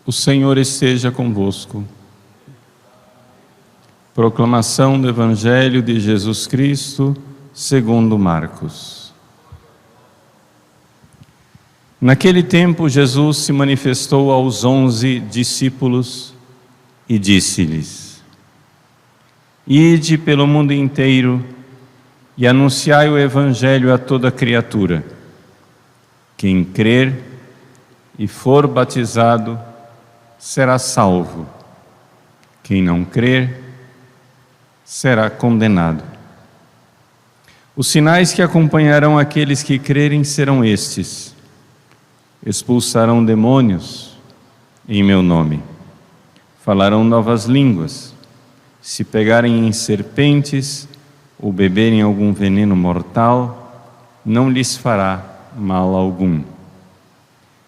O Senhor esteja convosco. Proclamação do Evangelho de Jesus Cristo, segundo Marcos. Naquele tempo, Jesus se manifestou aos 11 discípulos e disse-lhes: Ide pelo mundo inteiro e anunciai o Evangelho a toda criatura. Quem crer e for batizado será salvo. Quem não crer será condenado. Os sinais que acompanharão aqueles que crerem serão estes: expulsarão demônios em meu nome, falarão novas línguas, se pegarem em serpentes ou beberem algum veneno mortal, não lhes fará mal algum.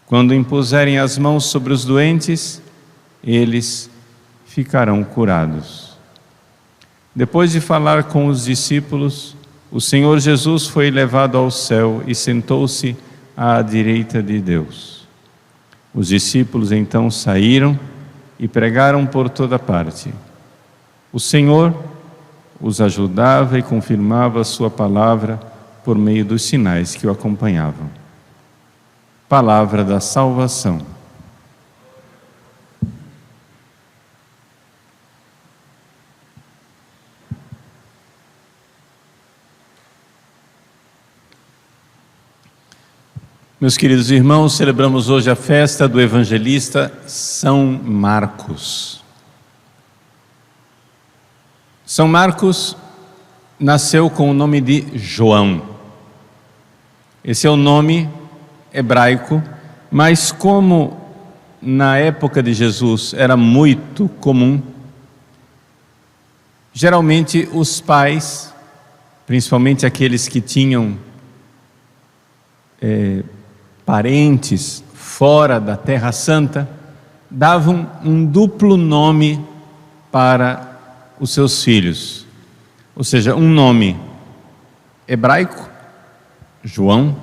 Quando impuserem as mãos sobre os doentes, eles ficarão curados. Depois de falar com os discípulos, o Senhor Jesus foi levado ao céu e sentou-se à direita de Deus. Os discípulos então saíram e pregaram por toda parte. O Senhor os ajudava e confirmava a sua palavra por meio dos sinais que o acompanhavam. Palavra da salvação. Meus queridos irmãos, celebramos hoje a festa do evangelista São Marcos. São Marcos nasceu com o nome de João. Esse é o nome hebraico, mas como na época de Jesus era muito comum, geralmente os pais, principalmente aqueles que tinham parentes fora da Terra Santa, davam um duplo nome para os seus filhos, ou seja, um nome hebraico, João,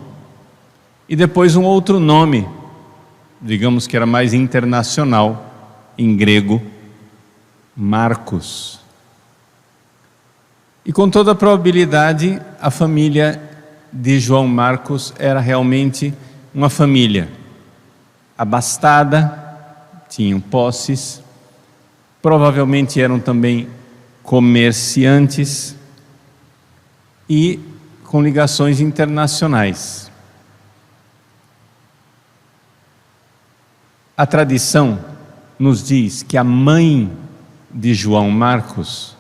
e depois um outro nome, digamos que era mais internacional, em grego, Marcos. E com toda probabilidade, a família de João Marcos era realmente uma família abastada, tinham posses, provavelmente eram também comerciantes e com ligações internacionais. A tradição nos diz que a mãe de João Marcos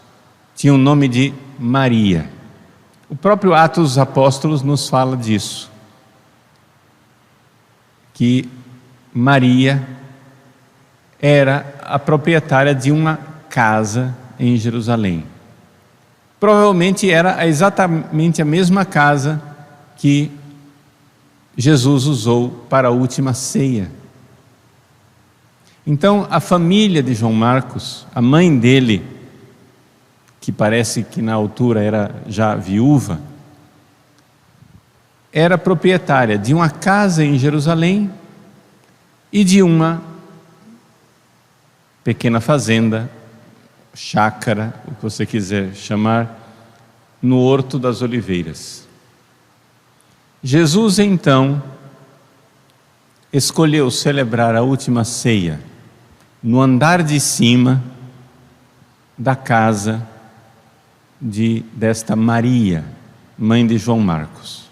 tinha o nome de Maria. O próprio Atos dos Apóstolos nos fala disso, que Maria era a proprietária de uma casa em Jerusalém. Provavelmente era exatamente a mesma casa que Jesus usou para a última ceia. Então, a família de João Marcos, a mãe dele, que parece que na altura era já viúva, era proprietária de uma casa em Jerusalém e de uma pequena fazenda, chácara, o que você quiser chamar, no Horto das Oliveiras. Jesus, então, escolheu celebrar a última ceia no andar de cima da casa desta Maria, mãe de João Marcos.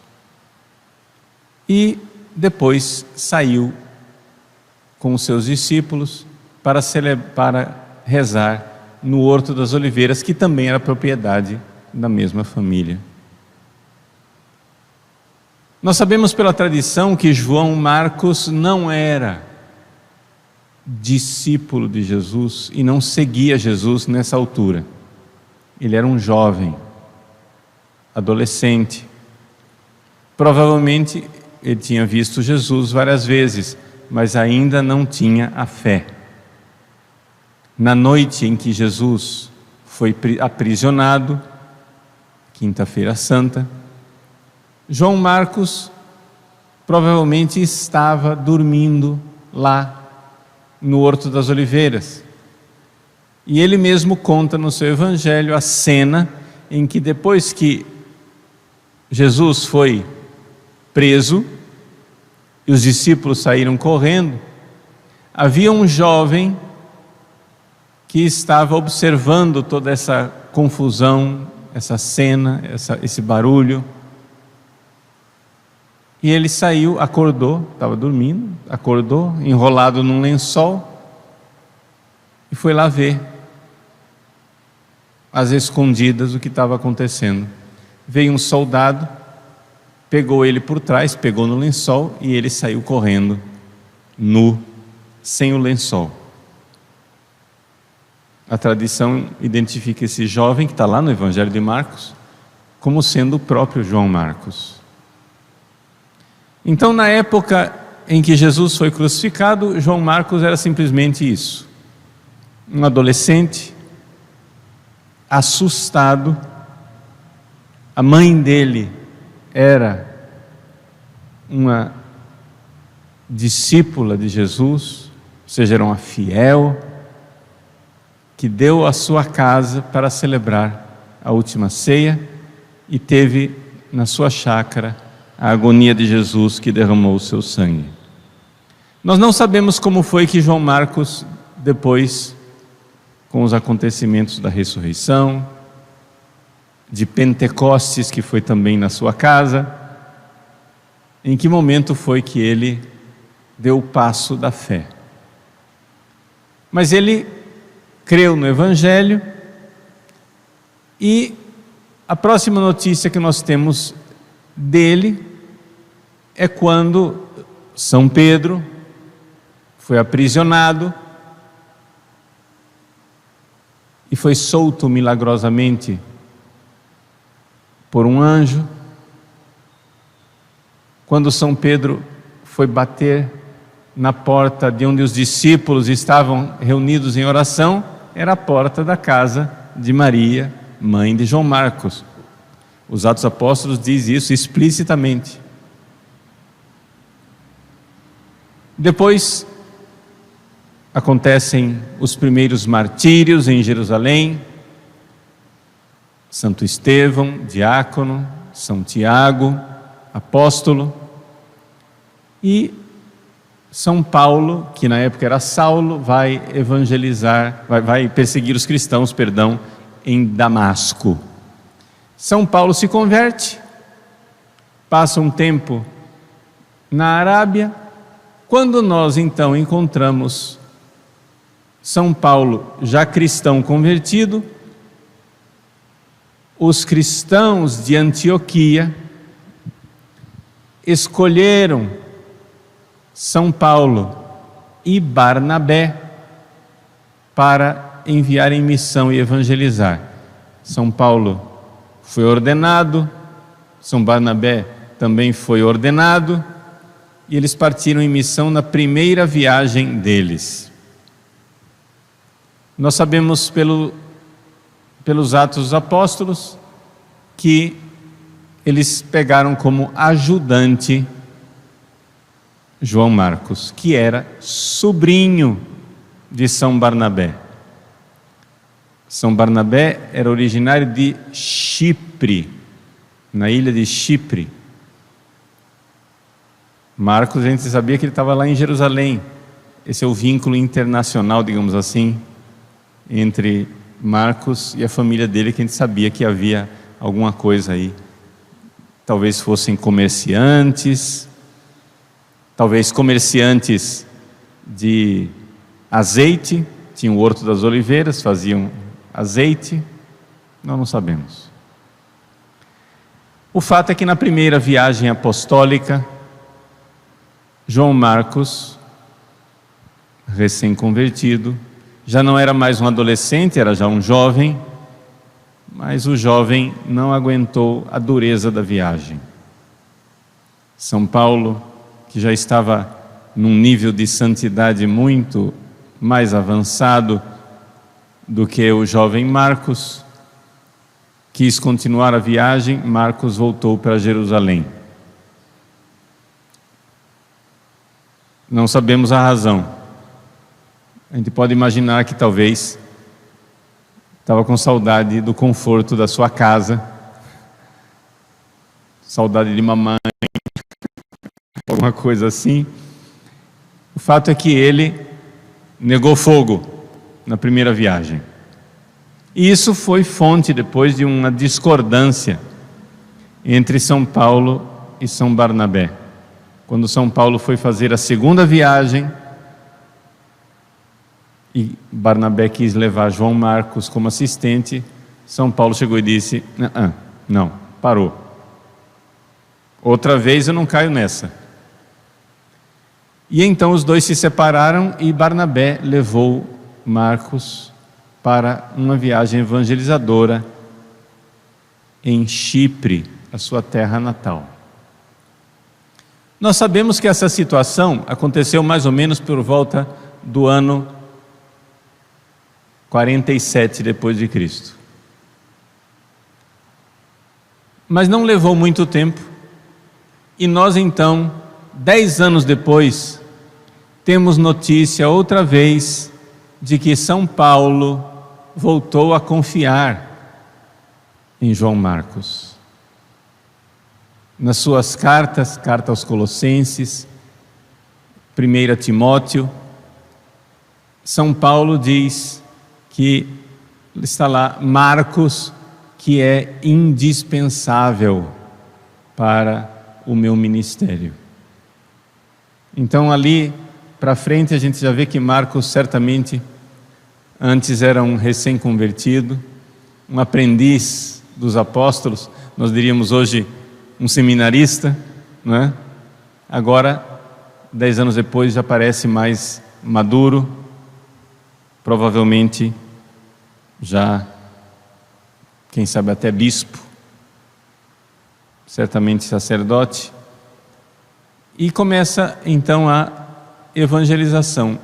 E depois saiu com os seus discípulos para rezar no Horto das Oliveiras, que também era propriedade da mesma família. Nós sabemos pela tradição que João Marcos não era discípulo de Jesus e não seguia Jesus nessa altura. Ele era um jovem, adolescente. Provavelmente ele tinha visto Jesus várias vezes, mas ainda não tinha a fé. Na noite em que Jesus foi aprisionado, Quinta-feira Santa, João Marcos provavelmente estava dormindo lá no Horto das Oliveiras. E ele mesmo conta no seu evangelho a cena em que, depois que Jesus foi preso e os discípulos saíram correndo, havia um jovem que estava observando toda essa confusão, essa cena, esse barulho. E ele saiu, acordou, estava dormindo, acordou, enrolado num lençol, e foi lá ver, às escondidas, o que estava acontecendo. Veio um soldado, pegou ele por trás, pegou no lençol, e ele saiu correndo, nu, sem o lençol. A tradição identifica esse jovem, que está lá no Evangelho de Marcos, como sendo o próprio João Marcos. Então, na época em que Jesus foi crucificado, João Marcos era simplesmente isso: um adolescente, assustado. A mãe dele era uma discípula de Jesus, ou seja, era uma fiel, que deu a sua casa para celebrar a última ceia e teve na sua chácara a agonia de Jesus, que derramou o seu sangue. Nós não sabemos como foi que João Marcos, depois, com os acontecimentos da ressurreição, de Pentecostes, que foi também na sua casa, em que momento foi que ele deu o passo da fé. Mas ele creu no Evangelho, e a próxima notícia que nós temos dele é quando São Pedro foi aprisionado e foi solto milagrosamente por um anjo. Quando São Pedro foi bater na porta de onde os discípulos estavam reunidos em oração, era a porta da casa de Maria, mãe de João Marcos. Os Atos Apóstolos dizem isso explicitamente. Depois acontecem os primeiros martírios em Jerusalém: Santo Estevão, diácono, São Tiago, apóstolo, e São Paulo, que na época era Saulo, vai evangelizar, vai perseguir os cristãos, em Damasco. São Paulo se converte, passa um tempo na Arábia. Quando nós então encontramos São Paulo já cristão convertido, os cristãos de Antioquia escolheram São Paulo e Barnabé para enviar em missão e evangelizar. São Paulo foi ordenado, São Barnabé também foi ordenado, e eles partiram em missão na primeira viagem deles. Nós sabemos pelos Atos dos Apóstolos que eles pegaram como ajudante João Marcos, que era sobrinho de São Barnabé. São Barnabé era originário de Chipre, na ilha de Chipre. Marcos, a gente sabia que ele estava lá em Jerusalém. Esse é o vínculo internacional, digamos assim, entre Marcos e a família dele, que a gente sabia que havia alguma coisa aí. Talvez fossem comerciantes, de azeite, tinham o Horto das Oliveiras, faziam azeite, nós não sabemos. O fato é que na primeira viagem apostólica, João Marcos, recém-convertido, já não era mais um adolescente, era já um jovem, mas o jovem não aguentou a dureza da viagem. São Paulo, que já estava num nível de santidade muito mais avançado do que o jovem Marcos, quis continuar a viagem. Marcos voltou para Jerusalém. Não sabemos a razão. A gente pode imaginar que talvez estava com saudade do conforto da sua casa, saudade de mamãe, alguma coisa assim. O fato é que ele negou fogo na primeira viagem. E isso foi fonte depois de uma discordância entre São Paulo e São Barnabé. Quando São Paulo foi fazer a segunda viagem, e Barnabé quis levar João Marcos como assistente, São Paulo chegou e disse: não, parou. Outra vez eu não caio nessa. E então os dois se separaram e Barnabé levou Marcos para uma viagem evangelizadora em Chipre, a sua terra natal. Nós sabemos que essa situação aconteceu mais ou menos por volta do ano 47 depois de Cristo. Mas não levou muito tempo, e nós então, 10 anos depois, temos notícia outra vez de que São Paulo voltou a confiar em João Marcos. Nas suas cartas, carta aos Colossenses, 1 Timóteo, São Paulo diz que está lá Marcos, que é indispensável para o meu ministério. Então ali para frente a gente já vê que Marcos certamente antes era um recém-convertido, um aprendiz dos apóstolos, nós diríamos hoje um seminarista, não é? Agora, 10 anos depois, já parece mais maduro, provavelmente já, quem sabe até bispo, certamente sacerdote, e começa então a evangelização.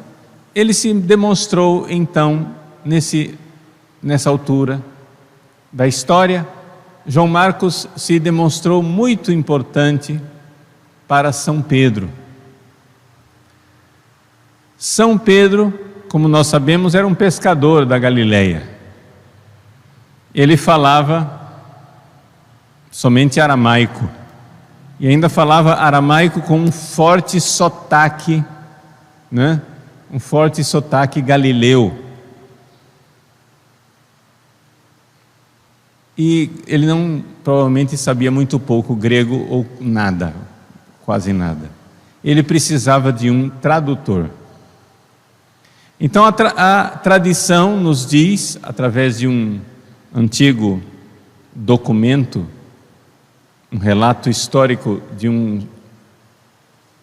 Ele se demonstrou então, nessa altura da história, João Marcos se demonstrou muito importante para São Pedro. São Pedro, como nós sabemos, era um pescador da Galileia. Ele falava somente aramaico, e ainda falava aramaico com um forte sotaque, né? Um forte sotaque galileu. E ele não, provavelmente sabia muito pouco grego ou nada, quase nada. Ele precisava de um tradutor. Então a tradição nos diz, através de um antigo documento, um relato histórico de um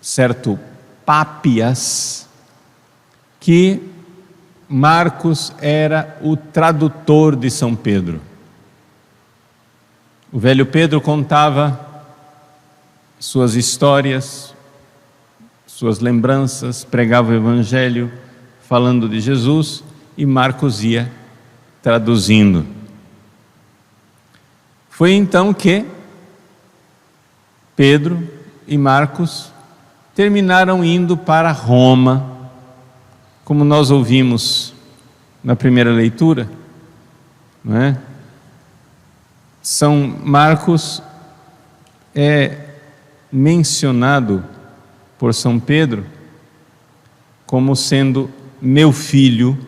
certo Pápias, que Marcos era o tradutor de São Pedro. O velho Pedro contava suas histórias, suas lembranças, pregava o Evangelho, falando de Jesus, e Marcos ia traduzindo. Foi então que Pedro e Marcos terminaram indo para Roma, como nós ouvimos na primeira leitura, não é? São Marcos é mencionado por São Pedro como sendo meu filho.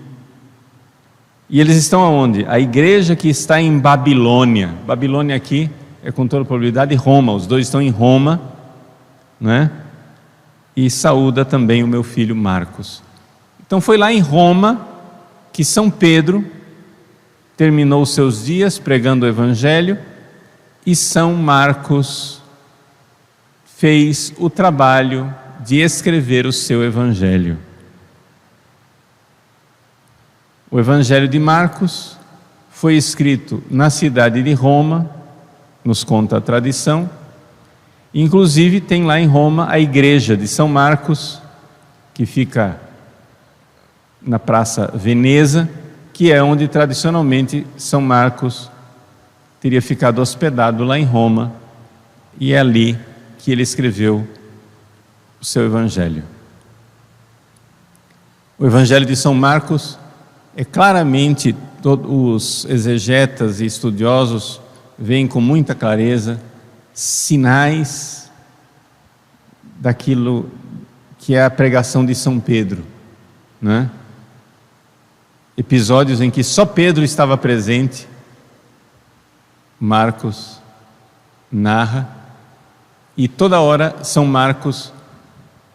E eles estão aonde? A igreja que está em Babilônia. Babilônia aqui é com toda probabilidade Roma. Os dois estão em Roma, né? E saúda também o meu filho Marcos. Então foi lá em Roma que São Pedro terminou os seus dias pregando o Evangelho, e São Marcos fez o trabalho de escrever o seu Evangelho. O Evangelho de Marcos foi escrito na cidade de Roma, nos conta a tradição. Inclusive tem lá em Roma a igreja de São Marcos, que fica na Praça Veneza, que é onde tradicionalmente São Marcos teria ficado hospedado lá em Roma, e é ali que ele escreveu o seu Evangelho. O Evangelho de São Marcos é claramente, todos os exegetas e estudiosos veem com muita clareza sinais daquilo que é a pregação de São Pedro, né? Episódios em que só Pedro estava presente, Marcos narra, e toda hora São Marcos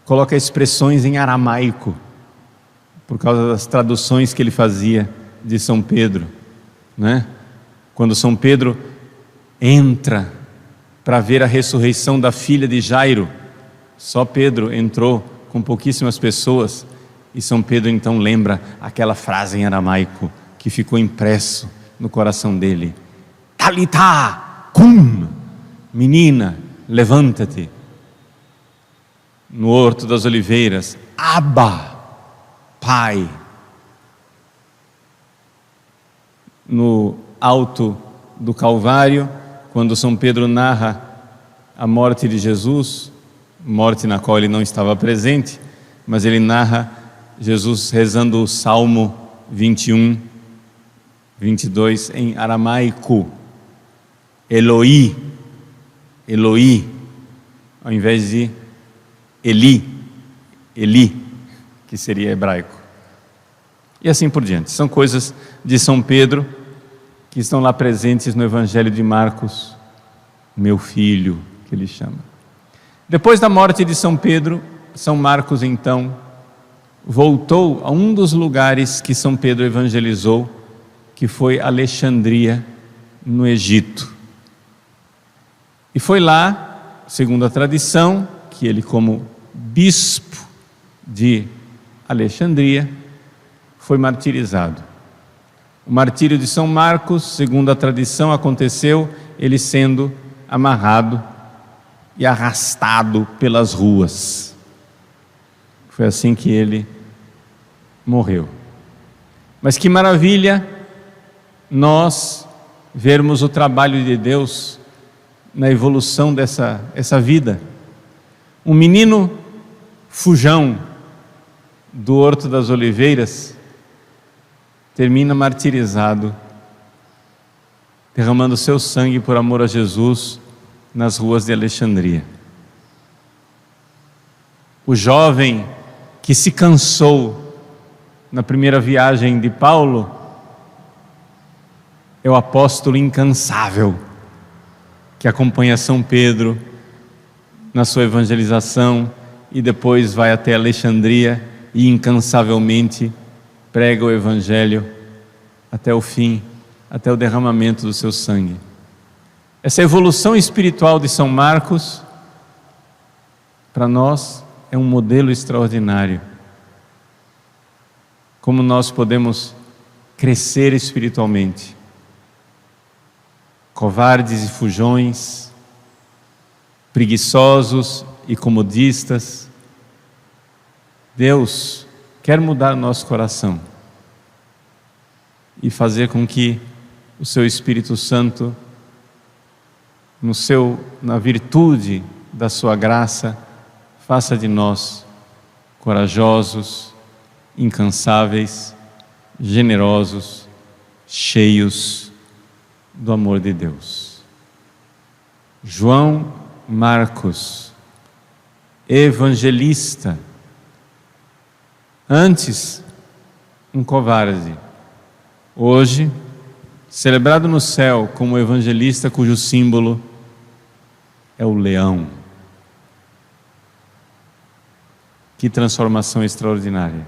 coloca expressões em aramaico, por causa das traduções que ele fazia de São Pedro, né? Quando São Pedro entra para ver a ressurreição da filha de Jairo, só Pedro entrou com pouquíssimas pessoas, e São Pedro então lembra aquela frase em aramaico que ficou impresso no coração dele: Talitá cum, menina, levanta-te. No Horto das Oliveiras, Abba, Pai. No alto do Calvário, quando São Pedro narra a morte de Jesus, morte na qual ele não estava presente, mas ele narra Jesus rezando o Salmo 21, 22 em aramaico, Eloi, Eloi, ao invés de Eli, Eli, que seria hebraico. E assim por diante. São coisas de São Pedro que estão lá presentes no Evangelho de Marcos, meu filho, que ele chama. Depois da morte de São Pedro, São Marcos então voltou a um dos lugares que São Pedro evangelizou, que foi Alexandria, no Egito. E foi lá, segundo a tradição, que ele, como bispo de Alexandria, foi martirizado. O martírio de São Marcos, segundo a tradição, aconteceu ele sendo amarrado e arrastado pelas ruas. Foi assim que ele morreu. Mas que maravilha nós vermos o trabalho de Deus na evolução dessa vida. Um menino fujão do Horto das Oliveiras termina martirizado, derramando seu sangue por amor a Jesus nas ruas de Alexandria. O jovem que se cansou na primeira viagem de Paulo é o apóstolo incansável que acompanha São Pedro na sua evangelização e depois vai até Alexandria e incansavelmente prega o Evangelho até o fim, até o derramamento do seu sangue. Essa evolução espiritual de São Marcos, para nós, é um modelo extraordinário. Como nós podemos crescer espiritualmente. Covardes e fujões, preguiçosos e comodistas. Deus quer mudar o nosso coração e fazer com que o seu Espírito Santo, na virtude da sua graça, faça de nós corajosos, incansáveis, generosos, cheios do amor de Deus. João Marcos, evangelista, antes um covarde, hoje celebrado no céu como evangelista cujo símbolo é o leão. Que transformação extraordinária,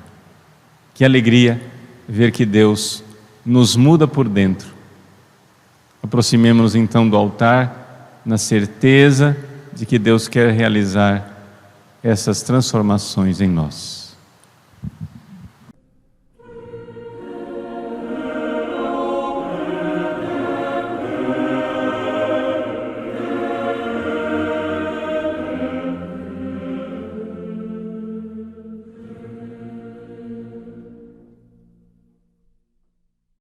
que alegria ver que Deus nos muda por dentro. Aproximemo-nos então do altar na certeza de que Deus quer realizar essas transformações em nós.